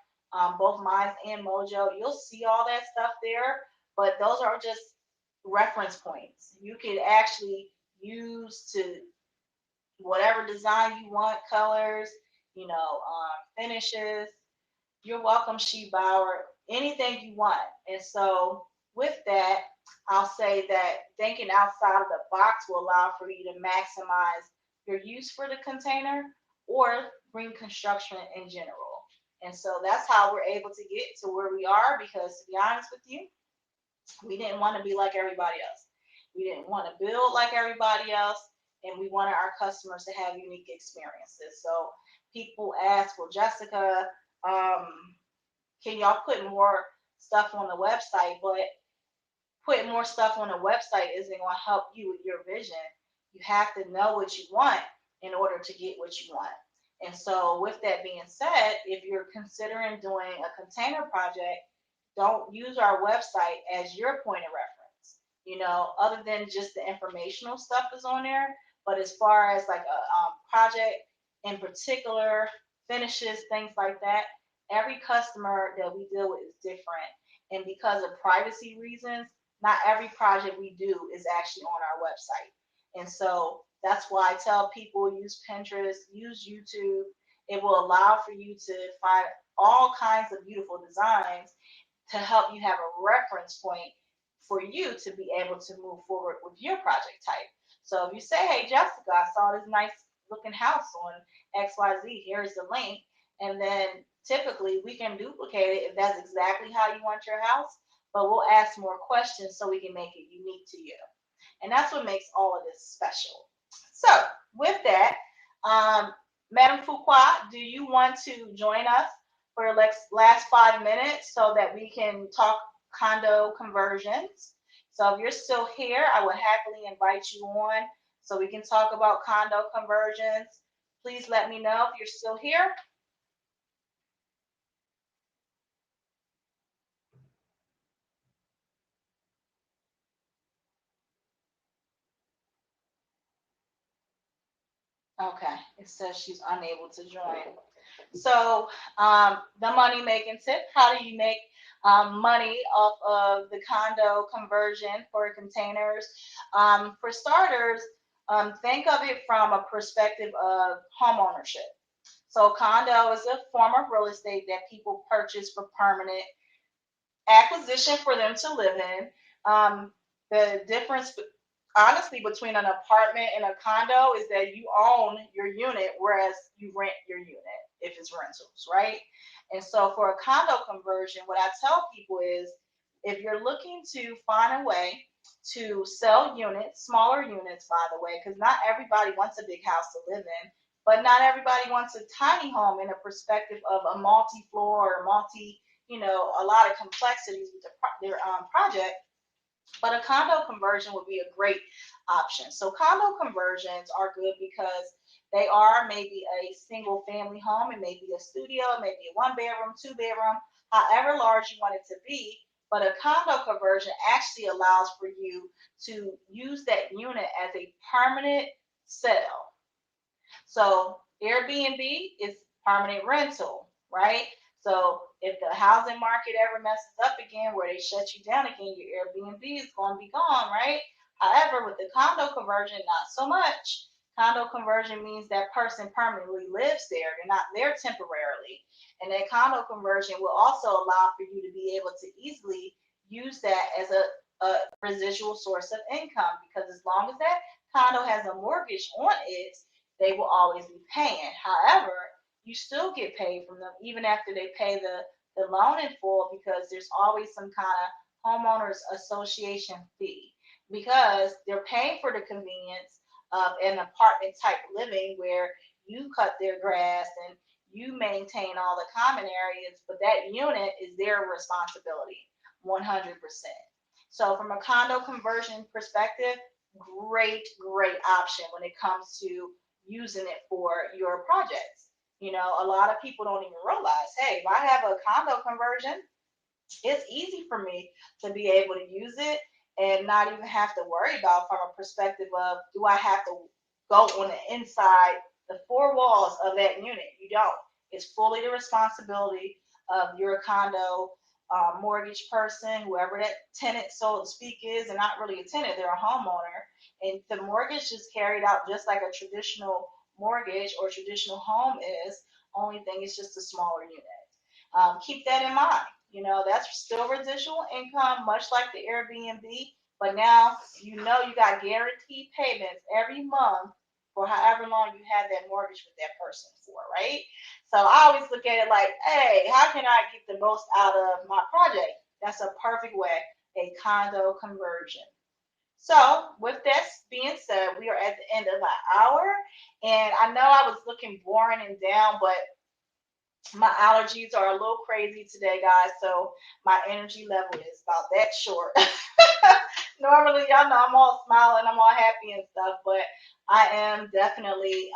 [SPEAKER 1] both mine and Mojo, you'll see all that stuff there, but those are just reference points. You could actually use to whatever design you want, colors, finishes. You're welcome, She Bauer, anything you want. And so with that, I'll say that thinking outside of the box will allow for you to maximize your use for the container or green construction in general. And so that's how we're able to get to where we are, because to be honest with you, we didn't want to be like everybody else. We didn't want to build like everybody else, and we wanted our customers to have unique experiences. So people ask, well, Jessica, can y'all put more stuff on the website? But putting more stuff on the website isn't going to help you with your vision. You have to know what you want in order to get what you want. And so with that being said, if you're considering doing a container project, don't use our website as your point of reference, other than just the informational stuff is on there. But as far as like a project in particular, finishes, things like that, every customer that we deal with is different. And because of privacy reasons, not every project we do is actually on our website. And so that's why I tell people use Pinterest, use YouTube. It will allow for you to find all kinds of beautiful designs to help you have a reference point for you to be able to move forward with your project type. So if you say, hey, Jessica, I saw this nice looking house on XYZ, here's the link. And then typically we can duplicate it if that's exactly how you want your house, but we'll ask more questions so we can make it unique to you. And that's what makes all of this special. So with that, Madam Fuqua, do you want to join us for the last 5 minutes so that we can talk condo conversions? So if you're still here, I would happily invite you on so we can talk about condo conversions. Please let me know if you're still here. Okay, it says she's unable to join. So the money making tip, how do you make money off of the condo conversion for containers? For starters, think of it from a perspective of home ownership. So condo is a form of real estate that people purchase for permanent acquisition for them to live in. The difference, honestly, between an apartment and a condo is that you own your unit, whereas you rent your unit if it's rentals, right? And so for a condo conversion, what I tell people is if you're looking to find a way to sell units, smaller units, by the way, because not everybody wants a big house to live in, but not everybody wants a tiny home in a perspective of a multi-floor or multi, a lot of complexities with their project. But a condo conversion would be a great option. So condo conversions are good because they are maybe a single family home, it may be a studio, maybe a 1 bedroom, 2 bedroom, however large you want it to be. But a condo conversion actually allows for you to use that unit as a permanent sale. So Airbnb is permanent rental, right? So if the housing market ever messes up again, where they shut you down again, your Airbnb is going to be gone, right? However, with the condo conversion, not so much. Condo conversion means that person permanently lives there. They're not there temporarily. And that condo conversion will also allow for you to be able to easily use that as a residual source of income, because as long as that condo has a mortgage on it, they will always be paying. However, you still get paid from them even after they pay the loan in full, because there's always some kind of homeowners association fee, because they're paying for the convenience of an apartment type living where you cut their grass and you maintain all the common areas, but that unit is their responsibility 100%. So from a condo conversion perspective, great option when it comes to using it for your projects. A lot of people don't even realize, hey, if I have a condo conversion, it's easy for me to be able to use it and not even have to worry about from a perspective of, do I have to go on the inside, the four walls of that unit? You don't. It's fully the responsibility of your condo mortgage person, whoever that tenant, so to speak, is, and not really a tenant, they're a homeowner. And the mortgage is carried out just like a traditional mortgage or traditional home is. Only thing is just a smaller unit. Keep that in mind. That's still residual income, much like the Airbnb, but now you got guaranteed payments every month for however long you had that mortgage with that person for, right? So I always look at it like, hey, how can I get the most out of my project? That's a perfect way, a condo conversion. So, with that being said, we are at the end of our hour, and I know I was looking boring and down, but my allergies are a little crazy today, guys. So my energy level is about that short. Normally, y'all know I'm all smiling, I'm all happy and stuff, but I am definitely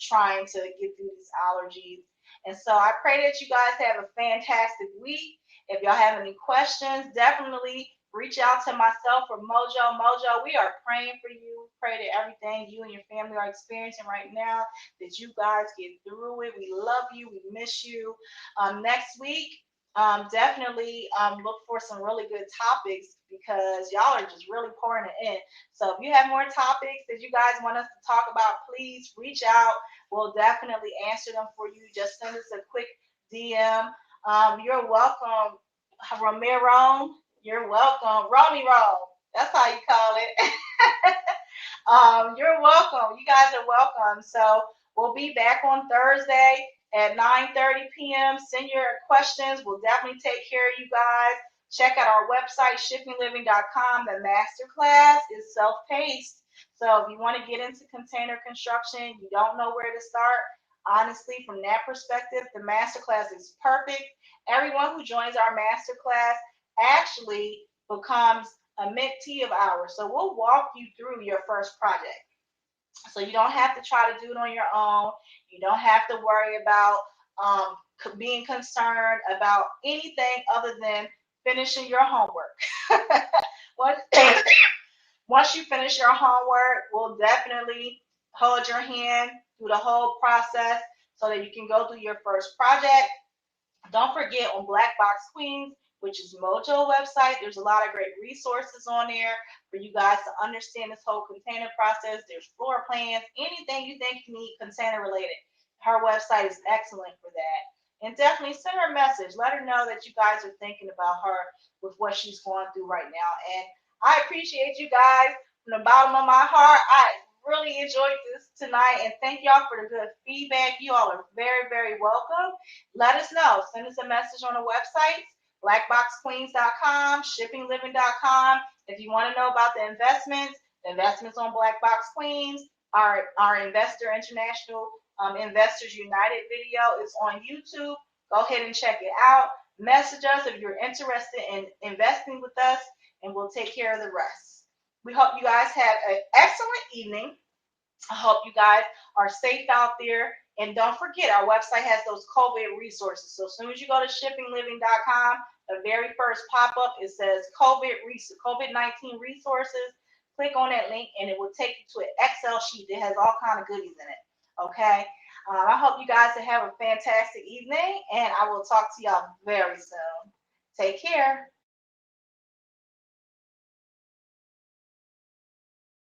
[SPEAKER 1] trying to get through these allergies. And so I pray that you guys have a fantastic week. If y'all have any questions, definitely reach out to myself or Mojo. Mojo, we are praying for you. Pray that everything you and your family are experiencing right now, that you guys get through it. We love you. We miss you. Next week, definitely look for some really good topics, because y'all are just really pouring it in. So if you have more topics that you guys want us to talk about, please reach out. We'll definitely answer them for you. Just send us a quick DM. You're welcome, Ramiro. You're welcome, Romy Roll. That's how you call it. You're welcome. You guys are welcome. So we'll be back on Thursday at 9:30 p.m. Send your questions. We'll definitely take care of you guys. Check out our website, shiftingliving.com. The masterclass is self-paced. So if you want to get into container construction, you don't know where to start, honestly, from that perspective, the masterclass is perfect. Everyone who joins our masterclass actually becomes a mentee of ours. So we'll walk you through your first project. So you don't have to try to do it on your own. You don't have to worry about being concerned about anything other than finishing your homework. Once you finish your homework, we'll definitely hold your hand through the whole process so that you can go through your first project. Don't forget on Black Box Queens, which is Mojo website, there's a lot of great resources on there for you guys to understand this whole container process. There's floor plans, anything you think you need container related. Her website is excellent for that. And definitely send her a message. Let her know that you guys are thinking about her with what she's going through right now. And I appreciate you guys from the bottom of my heart. I really enjoyed this tonight, and thank y'all for the good feedback. You all are very, very welcome. Let us know. Send us a message on the websites, blackboxqueens.com, shippingliving.com. If you want to know about the investments on Black Box Queens, our Investor International Investors United video is on YouTube. Go ahead and check it out. Message us if you're interested in investing with us, and we'll take care of the rest. We hope you guys have an excellent evening. I hope you guys are safe out there. And don't forget, our website has those COVID resources. So as soon as you go to shippingliving.com, the very first pop-up, it says COVID-19 resources. Click on that link, and it will take you to an Excel sheet that has all kind of goodies in it. Okay? I hope you guys have a fantastic evening, and I will talk to y'all very soon. Take care.